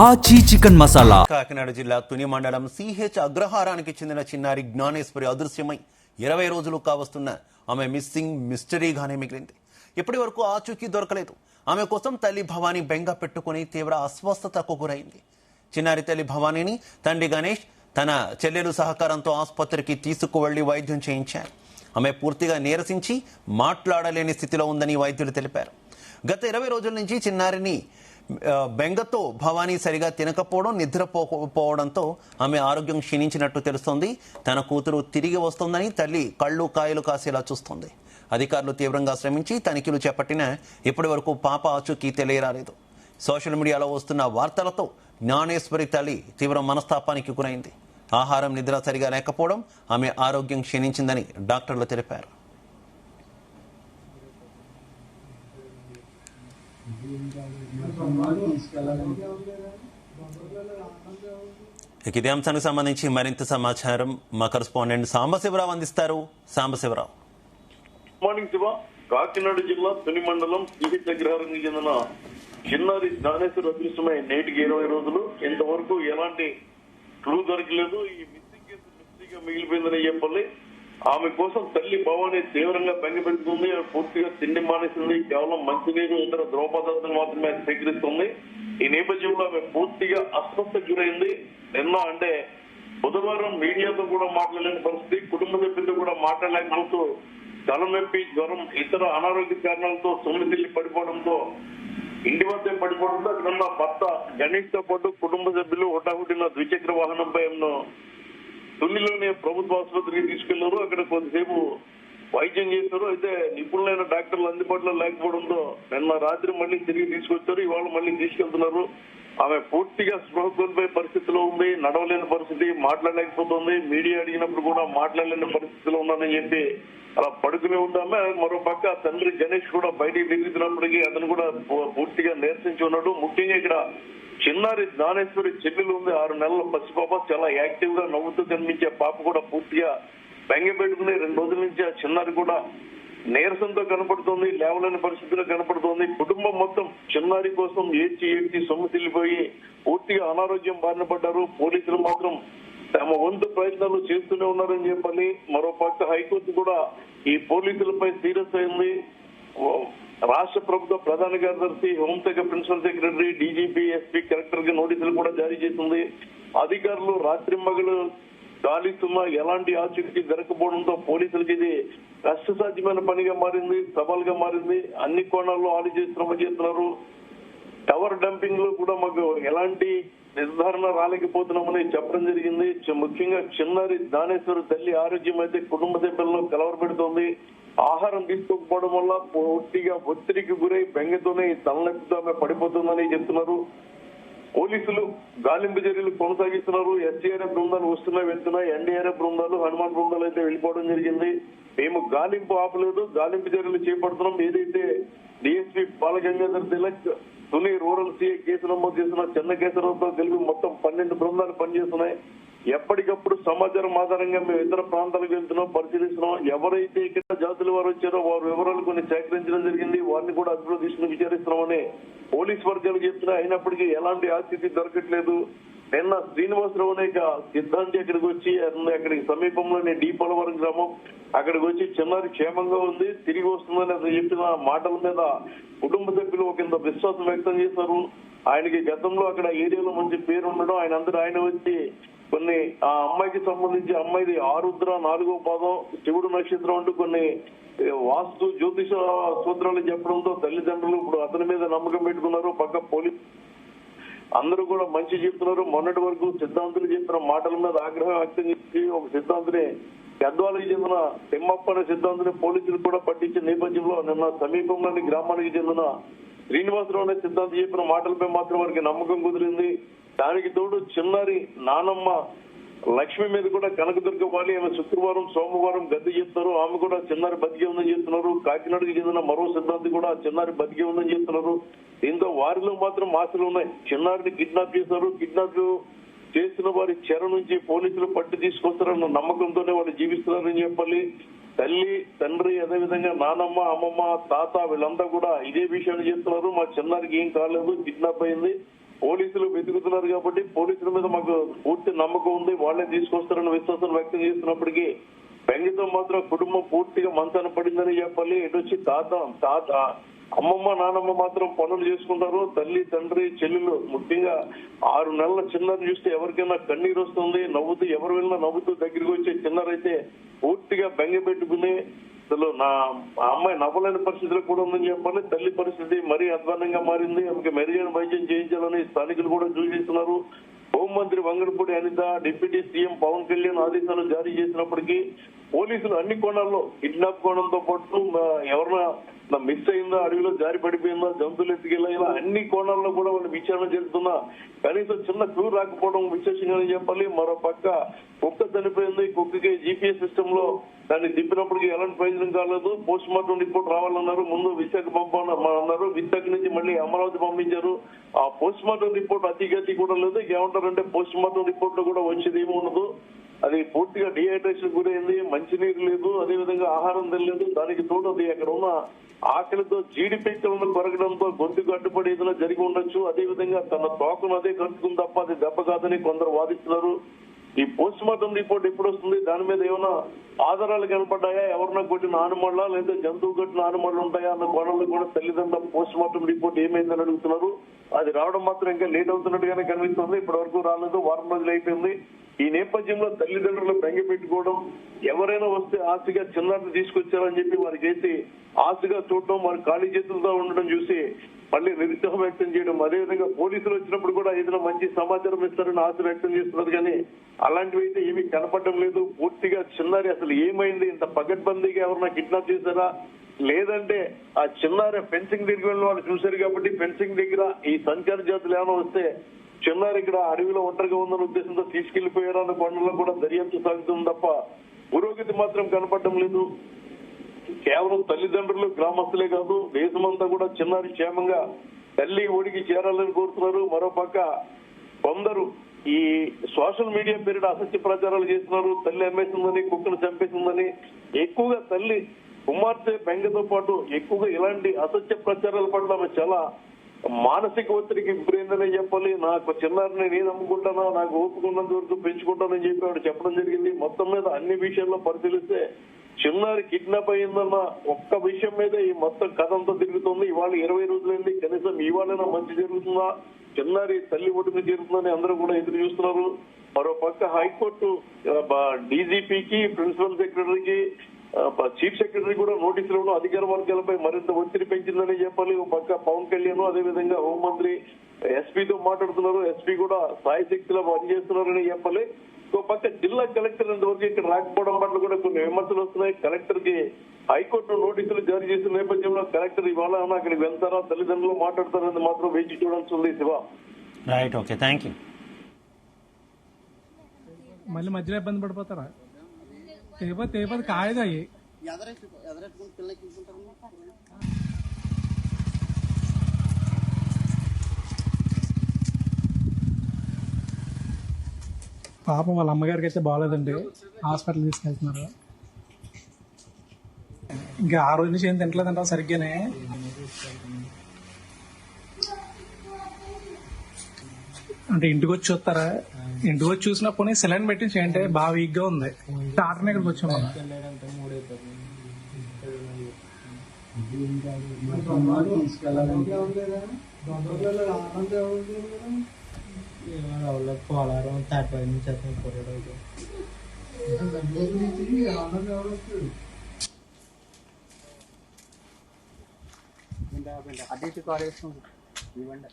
ఆచి చికెన్ మసాలా. కాకినాడ జిల్లా తుని మండలం సిహెచ్ అగ్రహారానికి చెందిన చిన్నారి జ్ఞానేశ్వరి అదృశ్యమై 20 రోజులు కావస్తున్న ఆమె మిస్సింగ్ మిస్టరీగానే మిగిలింది. ఇప్పటి వరకు ఆచూకీ దొరకలేదు. ఆమె కోసం తల్లి భవానీ బెంగ పెట్టుకుని తీవ్ర అస్వస్థతకు గురైంది. చిన్నారి తల్లి భవానీని తండ్రి గణేష్ తన చెల్లెలు సహకారంతో ఆసుపత్రికి తీసుకువెళ్లి వైద్యం చేయించారు. ఆమె పూర్తిగా నీరసించి మాట్లాడలేని స్థితిలో ఉందని వైద్యులు తెలిపారు. గత 20 రోజుల నుంచి చిన్నారిని బెంగతో భవానీ సరిగా తినకపోవడం, నిద్రపోవడంతో ఆమె ఆరోగ్యం క్షీణించినట్టు తెలుస్తోంది. తన కూతురు తిరిగి వస్తోందని తల్లి కళ్ళు కాయలు కాసేలా చూస్తోంది. అధికారులు తీవ్రంగా శ్రమించి తనిఖీలు చేపట్టినా ఇప్పటి వరకు పాప ఆచూకీ తెలియరాలేదు. సోషల్ మీడియాలో వస్తున్న వార్తలతో జ్ఞానేశ్వరి తల్లి తీవ్ర మనస్తాపానికి గురైంది. ఆహారం, నిద్ర సరిగా లేకపోవడం, ఆమె ఆరోగ్యం క్షీణించిందని డాక్టర్లు తెలిపారు. ఇదే అంశానికి సంబంధించి మరింత సమాచారం మా కరెస్పాండెంట్ సాంబశివరావు అందిస్తారు. సాంబశివరావు. మార్నింగ్ శివ. కాకినాడ జిల్లా తుని మండలం సిహెచ్ అగ్రహారానికి చెందిన చిన్నారి జ్ఞానేశ్వరి అదృశ్యమై నేటికి 20 రోజులు. ఇంతవరకు ఎలాంటి క్లూ దొరకలేదు. ఈ మిస్సింగ్ కేసు మిస్టరీగా మిగిలిపోయిందని చెప్పాలి. ఆమె కోసం తల్లి భవానీ తీవ్రంగా బెంగపెడుతుంది. పూర్తిగా తిండి మానేసింది. కేవలం మంచినీరు, ఇతర ద్రవపదార్థాలు మాత్రమే స్వీకరిస్తుంది. ఈ నేపథ్యంలో ఆమె పూర్తిగా అస్వస్థకు గురైంది. నిన్న అంటే బుధవారం మీడియాతో కూడా మాట్లాడలేని పరిస్థితి, కుటుంబ సభ్యులతో కూడా మాట్లాడలేకపోతూ తలనొప్పి, జ్వరం, ఇతర అనారోగ్య కారణాలతో సొమ్మిదిల్లి పడిపోవడంతో ఇంటి వద్ద పడిపోవడంతో అక్కడ భర్త గణేష్ తో పాటు కుటుంబ సభ్యులు హుటాహుటిన ద్విచక్ర వాహనంపై తుల్లిలోనే ప్రభుత్వ ఆసుపత్రికి తీసుకెళ్లారు. అక్కడ కొద్దిసేపు వైద్యం చేశారు. అయితే నిపుణులైన డాక్టర్లు అందుబాటులో లేకపోవడంతో నిన్న రాత్రి మళ్ళీ తిరిగి తీసుకొచ్చారు. ఇవాళ మళ్ళీ తీసుకెళ్తున్నారు. ఆమె పూర్తిగా స్పృహ కోల్పోయే పరిస్థితిలో ఉంది. నడవలేని పరిస్థితి, మాట్లాడలేకపోతుంది. మీడియా అడిగినప్పుడు కూడా మాట్లాడలేని పరిస్థితిలో ఉందని చెప్పి అలా పడుకునే ఉందామే. మరో పక్క తండ్రి గణేష్ కూడా బయటికి తిరుగుతున్నప్పటికీ అతను కూడా పూర్తిగా నీరసించి ఉన్నాడు. ముఖ్యంగా ఇక్కడ చిన్నారి జ్ఞానేశ్వరి చెల్లెలు ఉంది, 6 నెలల పసిపాప. చాలా యాక్టివ్ గా నవ్వుతూ కనిపించే పాప కూడా పూర్తిగా బెంగ పెట్టుకుని 2 రోజుల నుంచి ఆ చిన్నారి కూడా నీరసంతో కనపడుతోంది. లేవలేని పరిస్థితిలో కనపడుతోంది. కుటుంబం మొత్తం చిన్నారి కోసం ఏడ్చి సొమ్ముతిల్లిపోయి పూర్తిగా అనారోగ్యం బారిన పడ్డారు. పోలీసులు మాత్రం తమ వంతు ప్రయత్నాలు చేస్తూనే ఉన్నారని చెప్పాలి. మరో పక్క హైకోర్టు కూడా ఈ పోలీసులపై సీరియస్ అయింది. రాష్ట్ర ప్రభుత్వ ప్రధాన కార్యదర్శి, హోంశాఖ principal secretary, DGP, SP, collector కి నోటీసులు కూడా జారీ చేసింది. అధికారులు రాత్రింబగలు గాలిస్తున్నా ఎలాంటి ఆచూకీ జరగకపోవడంతో పోలీసులకి ఇది కష్టసాధ్యమైన పనిగా మారింది, సవాల్గా మారింది. అన్ని కోణాల్లో ఆలోచించి శ్రమ చేస్తున్నారు. టవర్ డంపింగ్ లో కూడా మాకు ఎలాంటి నిర్ధారణ రాలేకపోతున్నామని చెప్పడం జరిగింది. ముఖ్యంగా చిన్నారి జ్ఞానేశ్వరి తల్లి ఆరోగ్యం అయితే కుటుంబ సభ్యులను కలవరపెడుతోంది. ఆహారం తీసుకోకపోవడం వల్ల పూర్తిగా ఒత్తిడికి గురై బెంగతోనే తలనొప్పితో ఆమె పడిపోతుందని చెప్తున్నారు. పోలీసులు గాలింపు చర్యలు కొనసాగిస్తున్నారు. ఎస్డీఆర్ఎఫ్ బృందాలు వస్తున్నాయి, వెళ్తున్నాయి. ఎన్డీఆర్ఎఫ్ బృందాలు, హనుమాన్ బృందాలు అయితే వెళ్ళిపోవడం జరిగింది. మేము గాలింపు ఆపలేదు, గాలింపు చర్యలు చేపడుతున్నాం. ఏదైతే DSP Balagangadhar Tilak Tuni rural CI case నమోదు చేసిన చెన్నకేశ్వరరావుతో కలిపి మొత్తం 12 బృందాలు పనిచేస్తున్నాయి. ఎప్పటికప్పుడు సమాచారం ఆధారంగా మేము ఇతర ప్రాంతాలకు వెళ్తున్నాం, పరిశీలిస్తున్నాం. ఎవరైతే ఇక్కడ జాతుల వారు వచ్చారో వారి వివరాలు కొన్ని సేకరించడం జరిగింది. వారిని కూడా అదుపులో తీసుకుని విచారిస్తున్నామని పోలీస్ వర్గాలు చెప్తున్నాయి. అయినప్పటికీ ఎలాంటి ఆచూకీ దొరకట్లేదు. నిన్న శ్రీనివాసరావు అనే సిద్ధాంతి అక్కడికి వచ్చి అక్కడికి సమీపంలోని డీపలవరం గ్రామం అక్కడికి వచ్చి చిన్నారి క్షేమంగా ఉంది, తిరిగి వస్తుందని అతను చెప్పిన మాటల మీద కుటుంబ సభ్యులు ఒకంత విశ్వాసం వ్యక్తం చేశారు. ఆయనకి గతంలో అక్కడ ఏరియాలో మంచి పేరు ఉండడం, ఆయన వచ్చి కొన్ని ఆ అమ్మాయికి సంబంధించి అమ్మాయిది ఆరుద్ర 4వ పాదం, శివుడు నక్షత్రం అంటూ కొన్ని వాస్తు జ్యోతిష సూత్రాలు చెప్పడంతో తల్లిదండ్రులు ఇప్పుడు అతని మీద నమ్మకం పెట్టుకున్నారు. పక్క పోలీసు అందరూ కూడా మంచి చెప్తున్నారు. మొన్నటి వరకు సిద్ధాంతులు చెప్పిన మాటల మీద ఆగ్రహం వ్యక్తం చేసి ఒక సిద్ధాంతిని, గద్వాలకు చెందిన తిమ్మప్ప అనే సిద్ధాంతిని పోలీసులు కూడా పట్టించిన నేపథ్యంలో నిన్న సమీపంలోని గ్రామానికి చెందిన శ్రీనివాసరావు అనే సిద్ధాంతి చెప్పిన మాటలపై మాత్రం వారికి నమ్మకం కుదిరింది. దానికి తోడు చిన్నారి నానమ్మ లక్ష్మి మీద కూడా కనకదుర్గ వాలి ఆమె శుక్రవారం, సోమవారం గద్దె చెప్తారు. ఆమె కూడా చిన్నారి బతికే ఉందని చెప్తున్నారు. కాకినాడకి చెందిన మరో సిద్ధాంతి కూడా చిన్నారి బతికే ఉందని చెప్తున్నారు. దీంతో వారిలో మాత్రం ఆశలు ఉన్నాయి. చిన్నారిని కిడ్నాప్ చేశారు. కిడ్నాప్ చేస్తున్న వారి చెర నుంచి పోలీసులు పట్టు తీసుకొస్తారన్న నమ్మకంతోనే వాళ్ళు జీవిస్తున్నారని చెప్పాలి. తల్లి తండ్రి అదేవిధంగా నానమ్మ అమ్మమ్మ తాత వీళ్ళంతా కూడా ఇదే విషయాన్ని చేస్తున్నారు. మా చిన్నారికి ఏం కాలేదు, కిడ్నాప్ అయింది, పోలీసులు వెతుకుతున్నారు కాబట్టి పోలీసుల మీద మాకు పూర్తి నమ్మకం ఉంది, వాళ్ళే తీసుకొస్తారని విశ్వాసం వ్యక్తం చేస్తున్నప్పటికీ బెంగతో మాత్రం కుటుంబం పూర్తిగా మంచాన పడిందని చెప్పాలి. ఇటు వచ్చి తాత అమ్మమ్మ నానమ్మ మాత్రం పనులు చేసుకుంటారు. తల్లి తండ్రి చెల్లెలు ముఖ్యంగా 6 నెలల చిన్నారిని చూస్తే ఎవరికైనా కన్నీరు వస్తుంది. నవ్వుతూ ఎవరు వెళ్ళినా నవ్వుతూ దగ్గరికి వచ్చే చిన్నారైతే పూర్తిగా బెంగ పెట్టుకుని అసలు నా అమ్మాయి నవ్వలేని పరిస్థితులు కూడా ఉందని చెప్పాలి. తల్లి పరిస్థితి మరీ అధ్వానంగా మారింది. ఆమెకి మెరుగైన వైద్యం చేయించాలని స్థానికులు కూడా సూచిస్తున్నారు. హోంమంత్రి వంగనపూడి అనిత, డిప్యూటీ సీఎం పవన్ కళ్యాణ్ ఆదేశాలు జారీ చేసినప్పటికీ పోలీసులు అన్ని కోణాల్లో కిడ్నాప్ కోణంతో పాటు ఎవరైనా మిస్ అయిందా, అడవిలో జారి పడిపోయిందా, జంతువులు ఎత్తుకెళ్ళా, ఇలా అన్ని కోణాల్లో కూడా వాళ్ళు విచారణ చేస్తున్నా కనీసం చిన్న క్లూ రాకపోవడం విశేషంగానే చెప్పాలి. మరో పక్క కుక్క చనిపోయింది, కుక్కకి జీపీఎస్ సిస్టమ్ లో దాన్ని దింపినప్పటికీ ఎలాంటి ప్రయోజనం కాలేదు. పోస్ట్ మార్టం రిపోర్ట్ రావాలన్నారు, ముందు విశాఖ పంపాలన్నారు, విశాఖ నుంచి మళ్ళీ అమరావతి పంపించారు. ఆ పోస్ట్ మార్టం రిపోర్ట్ అతిగతి కూడా లేదు. ఏమంటారంటే పోస్ట్ మార్టం రిపోర్ట్ లో కూడా వచ్చేది ఏమి ఉండదు, అది పూర్తిగా డిహైడ్రేషన్ గురైంది, మంచినీరు లేదు, అదేవిధంగా ఆహారం తెలియదు. దానికి తోడు అది అక్కడ ఉన్న ఆకలితో జీడిపెక్కలను కొరగడంతో గొంతుకు అడ్డుపడి ఏదైనా జరిగి ఉండొచ్చు. అదేవిధంగా తన తోకను అదే కలుసుకుని తప్ప అది దెబ్బ కాదని కొందరు వాదిస్తున్నారు. ఈ పోస్ట్ మార్టం రిపోర్ట్ ఎప్పుడు వస్తుంది, దాని మీద ఏమైనా ఆధారాలు కనపడ్డాయా, ఎవరన్నా కొట్టిన ఆనమళ్ళ లేదా జంతువు కొట్టిన ఆనమళ్ళు ఉంటాయా అన్న కోణంలో కూడా తల్లిదండ్రుల పోస్ట్ మార్టం రిపోర్ట్ ఏమైందని అడుగుతున్నారు. అది రావడం మాత్రం ఇంకా లేట్ అవుతున్నట్టుగానే కనిపిస్తుంది. ఇప్పటి వరకు రాలేదు, వారం రోజులు అయిపోయింది. ఈ నేపథ్యంలో తల్లిదండ్రులు బెంగ పెట్టుకోవడం, ఎవరైనా వస్తే ఆశగా చిన్నారిని తీసుకొచ్చారని చెప్పి వారికి అయితే ఆశగా చూడటం, వారి ఖాళీ చేతులతో ఉండడం చూసి మళ్ళీ నిరుత్సాహం వ్యక్తం చేయడం, అదేవిధంగా పోలీసులు వచ్చినప్పుడు కూడా ఏదైనా మంచి సమాచారం ఇస్తారని ఆశ వ్యక్తం చేస్తున్నారు. కానీ అలాంటివి అయితే ఏమీ కనపడడం లేదు. పూర్తిగా చిన్నారి అసలు ఏమైంది, ఇంత పగడ్బందీగా ఎవరన్నా కిడ్నాప్ చేశారా, లేదంటే ఆ చిన్నారి ఫెన్సింగ్ దగ్గర వెళ్ళిన వాళ్ళు చూశారు కాబట్టి ఫెన్సింగ్ దగ్గర ఈ సంచార జాతులు ఏమైనా వస్తే చిన్నారి ఇక్కడ అడవిలో ఒంటరిగా ఉందన్న ఉద్దేశంతో తీసుకెళ్లిపోయారా అన్న కొండలో కూడా దర్యాప్తు సాగుతుంది తప్ప పురోగతి మాత్రం కనపడడం లేదు. కేవలం తల్లిదండ్రులు గ్రామస్తులే కాదు, దేశమంతా కూడా చిన్నారి క్షేమంగా తల్లి ఒడికి చేరాలని కోరుతున్నారు. మరోపక్క కొందరు ఈ సోషల్ మీడియా పేరిట అసత్య ప్రచారాలు చేస్తున్నారు. తల్లి అమ్మేసిందని, కుక్కను చంపేసిందని. ఎక్కువగా తల్లి కుమార్తె బెంగతో పాటు ఎక్కువగా ఇలాంటి అసత్య ప్రచారాల పట్ల ఆమె చాలా మానసిక ఒత్తిడికి గురైందనే చెప్పాలి. నాకు చిన్నారిని నేను అమ్ముకుంటానా, నాకు ఓపుకున్నంత వరకు పెంచుకుంటానని చెప్పి ఆవిడ చెప్పడం జరిగింది. మొత్తం మీద అన్ని విషయాల్లో పరిశీలిస్తే చిన్నారి కిడ్నాప్ అయిందన్న ఒక్క విషయం మీద ఈ మొత్తం కథ అంతా తిరుగుతుంది. ఇవాళ 20 రోజులైంది, కనీసం ఇవాళైనా మంచి జరుగుతుందా, చిన్నారి తల్లి ఒడ్డున చేరుతుందని అందరూ కూడా ఎదురు చూస్తున్నారు. మరో పక్క హైకోర్టు డీజీపీకి, ప్రిన్సిపల్ సెక్రటరీకి, చీఫ్ సెక్రటరీ కూడా నోటీసులు ఇవ్వడం అధికార వర్గాలపై మరింత ఒత్తిడి పెంచిందని చెప్పాలి. ఒక పక్క పవన్ కళ్యాణ్, అదేవిధంగా హోంమంత్రి ఎస్పీతో మాట్లాడుతున్నారు. ఎస్పీ కూడా సాయశక్తిలో పనిచేస్తున్నారని చెప్పాలి. ఒక పక్క జిల్లా కలెక్టర్ ఇంతవరకు ఇక్కడ రాకపోవడం పట్ల కూడా కొన్ని విమర్శలు వస్తున్నాయి. కలెక్టర్ కి హైకోర్టు నోటీసులు జారీ చేసిన నేపథ్యంలో కలెక్టర్ ఇవాళ అక్కడికి వెళ్తారా, తల్లిదండ్రులు మాట్లాడతారని మాత్రం వేచి చూడాల్సి ఉంది. Shiva, right, okay, thank you. మళ్ళీ మధ్యలో ఇబ్బంది పడిపోతారా? తేపతి కాయదు అయ్యి పాపం వాళ్ళ అమ్మగారికి అయితే బాగాలేదండి, హాస్పిటల్ తీసుకెళ్తున్నారు. ఇంకా ఆ రోజు నుంచి ఏం తింటలేదంట సరిగ్గానే. అంటే ఇంటికి వచ్చి చూస్తారా? ఇంటికి వచ్చి చూసినా పోనీ సిలిండర్ పెట్టించి అంటే బాగా వీక్ గా ఉంది. డాక్టర్ ఇక్కడికి వచ్చాము. పోలారం తాటిపై నుంచి అటు కాలేజ్ ఇవ్వండి.